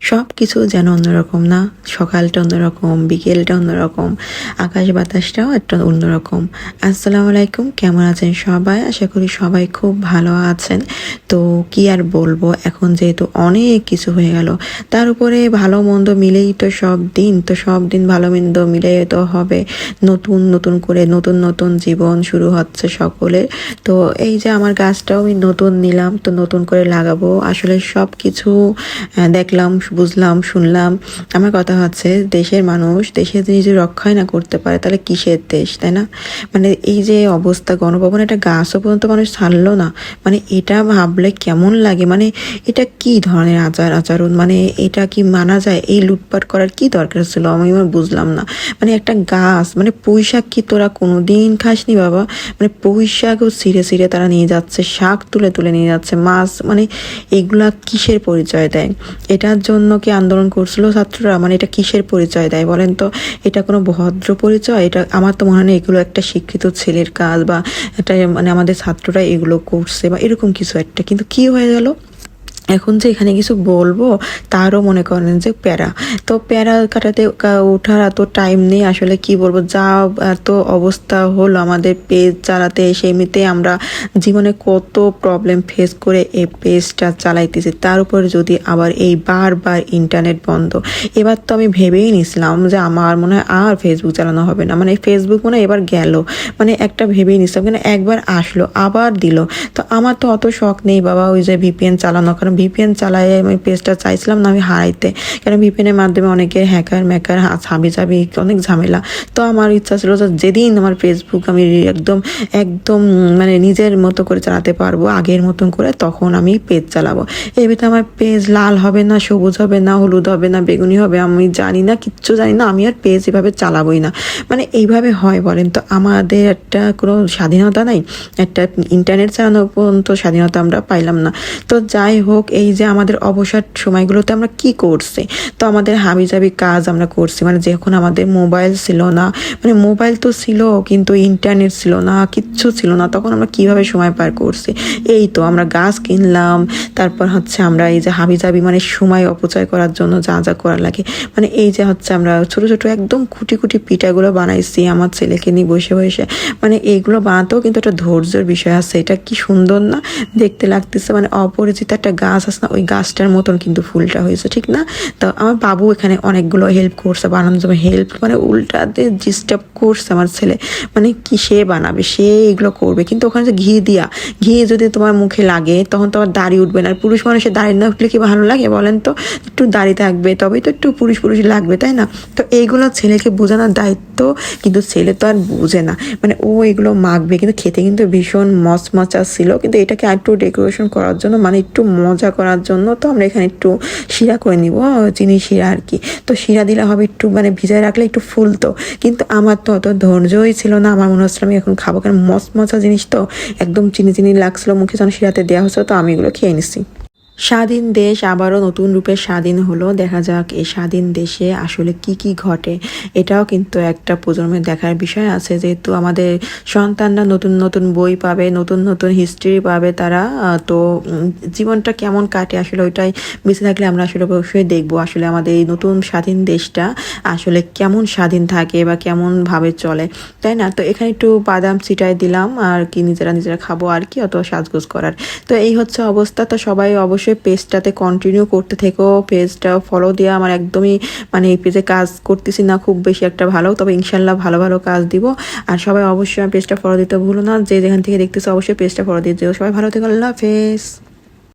সব কিছু যেন অন্যরকম না, সকালটা অন্যরকম, বিকেলটা অন্যরকম, আকাশ বাতাসটাও একটা অন্যরকম। আসসালামু আলাইকুম, কেমন আছেন সবাই? আশা করি সবাই খুব ভালো আছেন। তো কি আর বলবো, এখন যেহেতু অনেক কিছু হয়ে গেল, তার উপরে ভালো মন্দ মিলেই তো সব দিন ভালো মন্দ মিলে তো হবে। নতুন নতুন করে নতুন নতুন জীবন শুরু হচ্ছে সকলের। তো এই যে আমার গাছটাও আমি নতুন নিলাম, তো নতুন করে লাগাবো। আসলে সব কিছু দেখলাম, বুঝলাম, শুনলাম। আমার কথা হচ্ছে, দেশের মানুষ দেশের জিনিস যদি রক্ষাই না করতে পারে তাহলে কিসের দেশ, তাই না? মানে এই যে অবস্থা, গণভবনে একটা গাছও পর্যন্ত মানুষ ছাড়লো না। মানে এটা ভাবলে কেমন লাগে, মানে এটা কি ধরনের আচরণ, মানে এটা কি মানা যায়? এই লুটপাট করার কি দরকার ছিল আমি বুঝলাম না। মানে একটা গাছ, মানে পুঁই শাক কি তোরা কোনোদিন খাসনি বাবা? মানে পুঁই শাকও ছিঁড়ে ছিঁড়ে তারা নিয়ে যাচ্ছে, শাক তুলে তুলে নিয়ে যাচ্ছে, মাছ, মানে এগুলা কিসের পরিচয় দেয়? এটার জন্য কি আন্দোলন করছিল ছাত্ররা? মানে এটা কিসের পরিচয় দেয় বলেন তো? এটা কোনো ভদ্র পরিচয়? এটা আমার তো মনে হয় না এগুলো একটা শিক্ষিত ছেলের কাজ, বা এটা মানে আমাদের ছাত্ররা এগুলো করছে বা এরকম কিছু একটা। কিন্তু কি হয়ে গেল এখন যে এখানে কিছু বলবো, তারও মনে করেন যে প্যারা। তো প্যারা কাটাতে ওঠার এত টাইম নেই আসলে, কি বলবো, যা এত অবস্থা হলো আমাদের পেজ চালাতে এসে। এমনিতে আমরা জীবনে কত প্রবলেম ফেস করে এই পেজটা চালাইতেছি, তার উপর যদি আবার এই বারবার ইন্টারনেট বন্ধ। এবার তো আমি ভেবেই নিছিলাম যে আমার মনে হয় আর ফেসবুক চালানো হবে না, মানে ফেসবুক মনে হয় এবার গেল। মানে একটা ভেবেই নিছিলাম, কিন্তু একবার আসলো আবার দিল। তো আমার তো অত শখ নেই বাবা ওই যে ভিপিএন চালানো, কারণ ভিপিএন চালায় আমি পেজটা চাইছিলাম না আমি হারাইতে, কারণ ভিপিএনের মাধ্যমে অনেকে হ্যাকার ম্যাকার হাবি যাবি অনেক ঝামেলা। তো আমার ইচ্ছা ছিল যে যেদিন আমার ফেসবুক আমি একদম একদম মানে নিজের মতো করে চালাতে পারবো আগের মতন করে, তখন আমি পেজ চালাবো। এর ভিতরে আমার পেজ লাল হবে না, সবুজ হবে না, হলুদ হবে না, বেগুনি হবে, আমি জানি না, কিচ্ছু জানি না। আমি আর পেজ এভাবে চালাবোই না। মানে এইভাবে হয় বলেন তো? আমাদের একটা কোনো স্বাধীনতা নাই, একটা ইন্টারনেট চালানোর পর্যন্ত স্বাধীনতা আমরা পাইলাম না। তো যাই হোক, এই যে আমাদের অবসর সময়গুলোতে আমরা কি করছি, তো আমাদের হাবিজাবি কাজ আমরা করছি। মানে যখন আমাদের মোবাইল ছিল না, মানে মোবাইল তো ছিল কিন্তু ইন্টারনেট ছিল না, কিচ্ছু ছিল না, তখন আমরা কিভাবে সময় পার করছি? এই তো আমরা গাছ কিনলাম, তারপর হচ্ছে আমরা এই যে হাবিজাবি মানে সময় অপচয় করার জন্য যা যা করা লাগে, মানে এই যে হচ্ছে আমরা ছোট ছোট একদম খুঁটি খুঁটি পিঠাগুলো বানাইছি আমার ছেলেকে নিয়ে বসে বসে। মানে এইগুলো বানাতেও কিন্তু একটা ধৈর্যের বিষয় আছে। এটা কি সুন্দর না দেখতে লাগতেছে? মানে অপরিচিত একটা গাছ আছে না, ওই গাছটার মতন কিন্তু ফুলটা হয়েছে, ঠিক না? তো আমার বাবু এখানে অনেকগুলো হেল্প করছে বানানোর জন্য, হেল্প মানে উল্টাতে ডিস্টার্ব করছে আমার ছেলে। মানে কি সে বানাবে, সে এগুলো করবে, কিন্তু ওখানে যে ঘি যদি তোমার মুখে লাগে তখন তোমার দাড়ি উঠবে না। আর পুরুষ মানুষের দাড়ি না উঠলে কি ভালো লাগে বলেন তো? একটু দাড়ি থাকবে তবেই তো একটু পুরুষ পুরুষ লাগবে, তাই না? তো এইগুলো ছেলেকে বোঝানোর দায়িত্ব, কিন্তু ছেলে তো আর বুঝে না। মানে ও এগুলো মাখবে, কিন্তু খেতে কিন্তু ভীষণ মচমচা ছিল। কিন্তু এটাকে একটু ডেকোরেশন করার জন্য, মানে একটু মজা করার জন্য, তো আমরা এখানে একটু শিরা করে নিব, চিনি শিরা আর কি। তো শিরা দিলে হবে একটু, মানে ভিজায় রাখলে একটু ফুলতো। কিন্তু আমার তো অত ধৈর্যই ছিল না, আমার মনে হচ্ছিল আমি এখন খাবো, কারণ মচমচা জিনিস তো একদম চিনি চিনি লাগছিল মুখে যখন শিরাতে দেওয়া হচ্ছে, তো আমি এগুলো খেয়ে নিছি। স্বাধীন দেশ আবারও নতুন রূপে স্বাধীন হলো। দেখা যাক এই স্বাধীন দেশে আসলে কি কি ঘটে। এটাও কিন্তু একটা প্রজন্মের দেখার বিষয় আছে, যেহেতু আমাদের সন্তানরা নতুন নতুন বই পাবে, নতুন নতুন হিস্ট্রি পাবে তারা। তো জীবনটা কেমন কাটে আসলে ওইটাই বেঁচে থাকলে আমরা আসলে অবশ্যই দেখবো আসলে আমাদের এই নতুন স্বাধীন দেশটা আসলে কেমন স্বাধীন থাকে বা কেমন ভাবে চলে, তাই না? তো এখানে একটু বাদাম ছিটাই দিলাম আর কি, নিজেরা নিজেরা খাবো আর কি, অত সাজগোজ করার। তো এই হচ্ছে অবস্থা। তো সবাই অবশ্যই পেজটাতে কন্টিনিউ করতে থেকো, পেজটা ফলো দেওয়া আমার একদমই, মানে এই পেজে কাজ করতেছি না খুব বেশি একটা ভালো, তবে ইনশাল্লাহ ভালো ভালো কাজ দিব। আর সবাই অবশ্যই পেজটা ফলো দিতে ভুলো না, যে যেখান থেকে দেখতেছো অবশ্যই পেজটা ফলো দিয়ে দিও। সবাই ভালো থেকো, আল্লাহ হাফেজ।